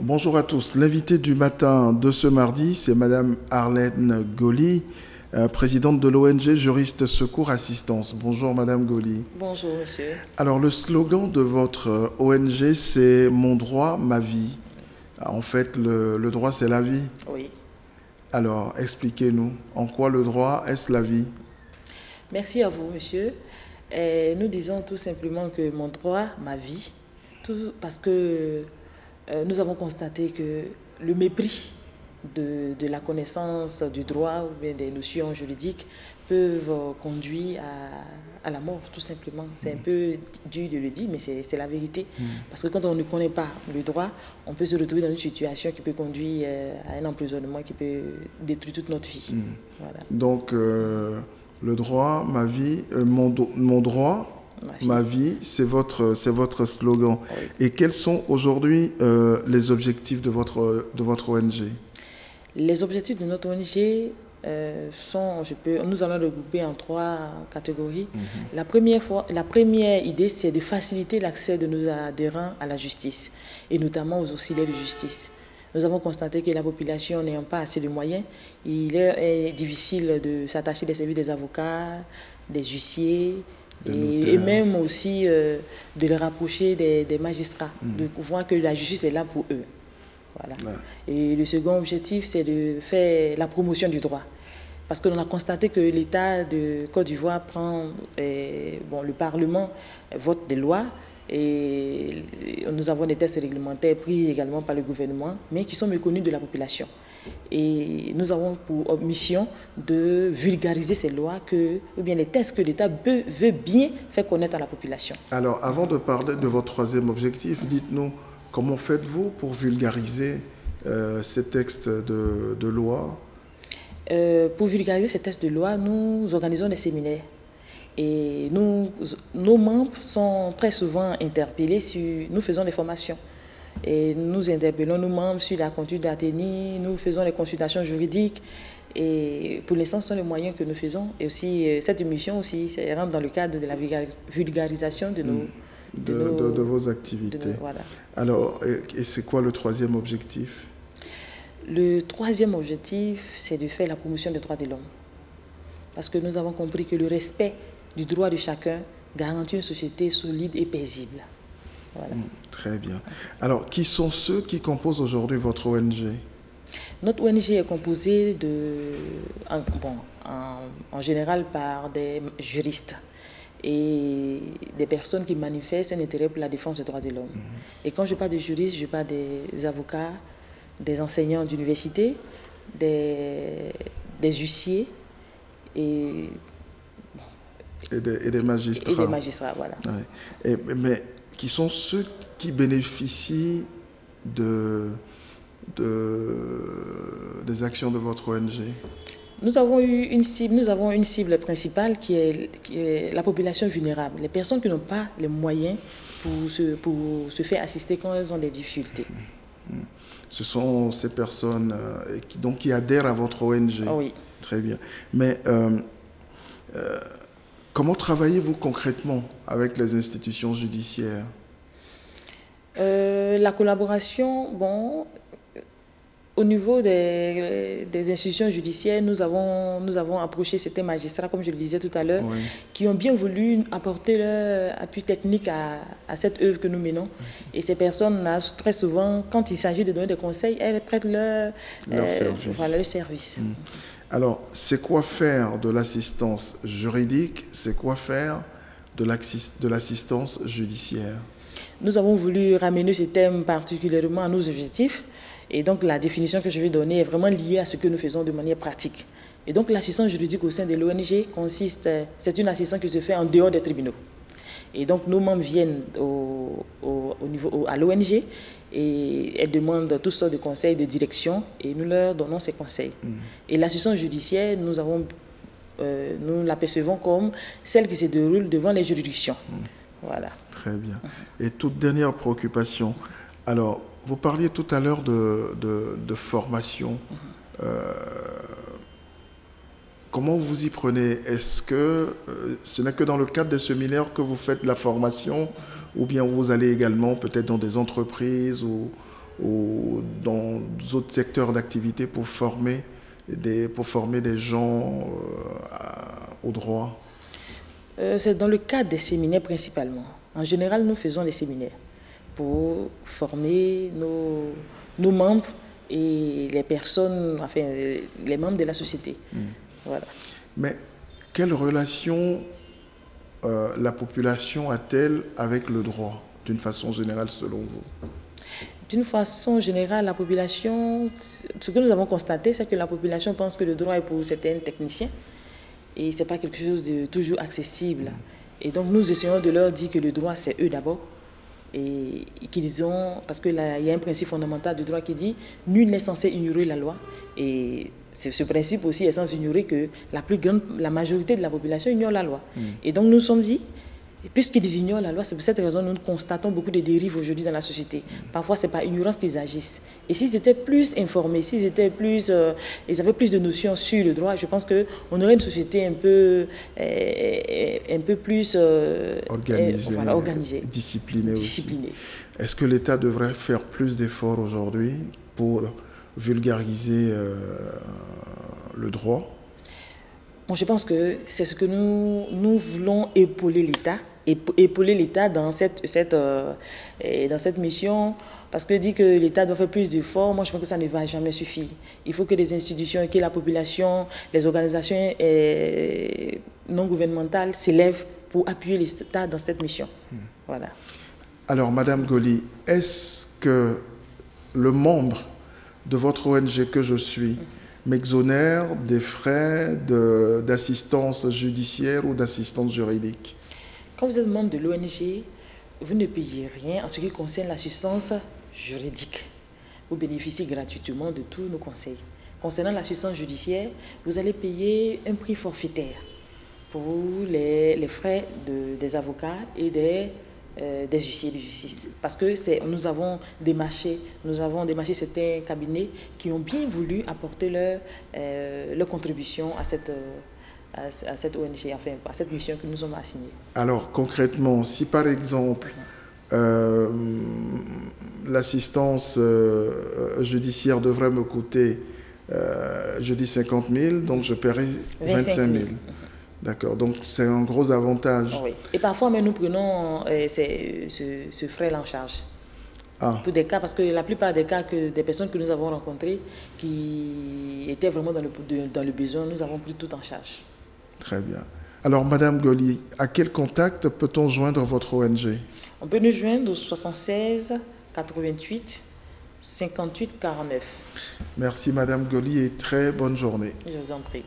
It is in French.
Bonjour à tous. L'invité du matin de ce mardi, c'est Madame Arlène Goli, présidente de l'ONG Juristes Secours Assistance. Bonjour Madame Goli. Bonjour monsieur. Alors le slogan de votre ONG, c'est « Mon droit, ma vie ». En fait, le droit, c'est la vie. Oui. Alors, expliquez-nous, en quoi le droit est la vie? Merci à vous monsieur. Nous disons tout simplement que mon droit, ma vie, parce que nous avons constaté que le mépris de la connaissance du droit ou bien des notions juridiques peuvent conduire à la mort, tout simplement. C'est un peu dur de le dire, mais c'est la vérité. Parce que quand on ne connaît pas le droit, on peut se retrouver dans une situation qui peut conduire à un emprisonnement qui peut détruire toute notre vie. Voilà. Donc, le droit, ma vie, mon droit, ma vie, c'est votre slogan. Oui. Et quels sont aujourd'hui les objectifs de votre ONG? Les objectifs de notre ONG sont, nous allons regrouper en 3 catégories. La première idée, c'est de faciliter l'accès de nos adhérents à la justice, et notamment aux auxiliaires de justice. Nous avons constaté que la population n'ayant pas assez de moyens, il est difficile de s'attacher des services des avocats, des huissiers, et même aussi de les rapprocher des magistrats, de voir que la justice est là pour eux. Voilà. Ouais. Et le second objectif, c'est de faire la promotion du droit. Parce que l'on a constaté que l'État de Côte d'Ivoire prend, le Parlement vote des lois, et nous avons des textes réglementaires pris également par le gouvernement, mais qui sont méconnus de la population. Et nous avons pour mission de vulgariser ces lois, ou bien les textes que l'État veut bien faire connaître à la population. Alors, avant de parler de votre troisième objectif, dites-nous, comment faites-vous pour vulgariser ces textes de loi? Pour vulgariser ces textes de loi, nous organisons des séminaires. Et nos membres sont très souvent interpellés nous faisons des formations. Et nous interpellons nos membres sur la conduite d'Athénie, nous faisons des consultations juridiques. Et pour l'instant, ce sont les moyens que nous faisons. Et aussi, cette émission aussi, ça rentre dans le cadre de la vulgarisation de vos activités. Voilà. Alors, et c'est quoi le troisième objectif? Le troisième objectif, c'est de faire la promotion des droits de l'homme. Parce que nous avons compris que le respect du droit de chacun garantit une société solide et paisible. Voilà. Très bien. Alors, qui sont ceux qui composent aujourd'hui votre ONG? Notre ONG est composée en général par des juristes et des personnes qui manifestent un intérêt pour la défense des droits de l'homme. Et quand je parle de juristes, je parle des avocats, des enseignants d'université, des huissiers et des magistrats. Et des magistrats, voilà. Ouais. Mais qui sont ceux qui bénéficient des actions de votre ONG? Nous avons une cible principale qui est la population vulnérable, les personnes qui n'ont pas les moyens pour se faire assister quand elles ont des difficultés. Ce sont ces personnes qui adhèrent à votre ONG. Oh oui. Très bien. Mais comment travaillez-vous concrètement avec les institutions judiciaires? La collaboration, au niveau des institutions judiciaires, nous avons approché certains magistrats, comme je le disais tout à l'heure, oui, qui ont bien voulu apporter leur appui technique à cette œuvre que nous menons. Et ces personnes, très souvent, quand il s'agit de donner des conseils, elles prêtent leur service. Voilà, le service. Alors, c'est quoi faire de l'assistance juridique? C'est quoi faire de l'assistance judiciaire? Nous avons voulu ramener ce thème particulièrement à nos objectifs. Et donc, la définition que je vais donner est vraiment liée à ce que nous faisons de manière pratique. Et donc, l'assistance juridique au sein de l'ONG c'est une assistance qui se fait en dehors des tribunaux. Et donc, nos membres viennent à l'ONG et elles demandent toutes sortes de conseils de direction et nous leur donnons ces conseils. Et l'assistance judiciaire, nous l'apercevons comme celle qui se déroule devant les juridictions. Voilà. Très bien. Et toute dernière préoccupation. Alors, vous parliez tout à l'heure de formation. Comment vous y prenez? Est-ce que ce n'est que dans le cadre des séminaires que vous faites la formation, ou bien vous allez également peut-être dans des entreprises ou ou dans d'autres secteurs d'activité pour former des gens au droit? C'est dans le cadre des séminaires principalement. En général, nous faisons des séminaires pour former nos membres et les personnes, enfin les membres de la société. Voilà. Mais quelle relation la population a-t-elle avec le droit, d'une façon générale, selon vous? D'une façon générale, la population, ce que nous avons constaté, c'est que la population pense que le droit est pour certains techniciens et ce n'est pas quelque chose de toujours accessible. Et donc nous essayons de leur dire que le droit, c'est eux d'abord. Et qu'ils ont, parce qu'il y a un principe fondamental du droit qui dit « nul n'est censé ignorer la loi ». Et ce principe aussi est censé ignorer que la majorité de la population ignore la loi. Et donc nous nous sommes dit, puisqu'ils ignorent la loi, c'est pour cette raison que nous constatons beaucoup de dérives aujourd'hui dans la société. Parfois, c'est par ignorance qu'ils agissent. Et s'ils étaient plus informés, s'ils étaient plus, ils avaient plus de notions sur le droit, je pense qu'on aurait une société un peu plus organisée, disciplinée aussi. Est-ce que l'État devrait faire plus d'efforts aujourd'hui pour vulgariser le droit? Bon, je pense que c'est ce que nous voulons épauler l'État dans cette mission, parce que dit que l'État doit faire plus d'efforts, moi je pense que ça ne va jamais suffire. Il faut que les institutions, que la population, les organisations non gouvernementales s'élèvent pour appuyer l'État dans cette mission. Voilà. Alors, Madame Goli, est-ce que le membre de votre ONG que je suis m'exonère des frais d'assistance judiciaire ou d'assistance juridique? Quand vous êtes membre de l'ONG, vous ne payez rien en ce qui concerne l'assistance juridique. Vous bénéficiez gratuitement de tous nos conseils. Concernant l'assistance judiciaire, vous allez payer un prix forfaitaire pour les frais des avocats et des huissiers de justice. Parce que nous avons démarché certains cabinets qui ont bien voulu apporter leur contribution à cette ONG, enfin à cette mission que nous sommes assignés. Alors concrètement, si par exemple l'assistance judiciaire devrait me coûter, je dis 50 000, donc je paierai 25 000. D'accord, donc c'est un gros avantage. Oui. Et parfois, mais nous prenons ce frais-là en charge. Pour des cas, parce que la plupart des cas des personnes que nous avons rencontrées qui étaient vraiment dans le besoin, nous avons pris tout en charge. Très bien. Alors, Madame Goli, à quel contact peut-on joindre votre ONG? On peut nous joindre au 76 88 58 49. Merci, Madame Goli, et très bonne journée. Je vous en prie.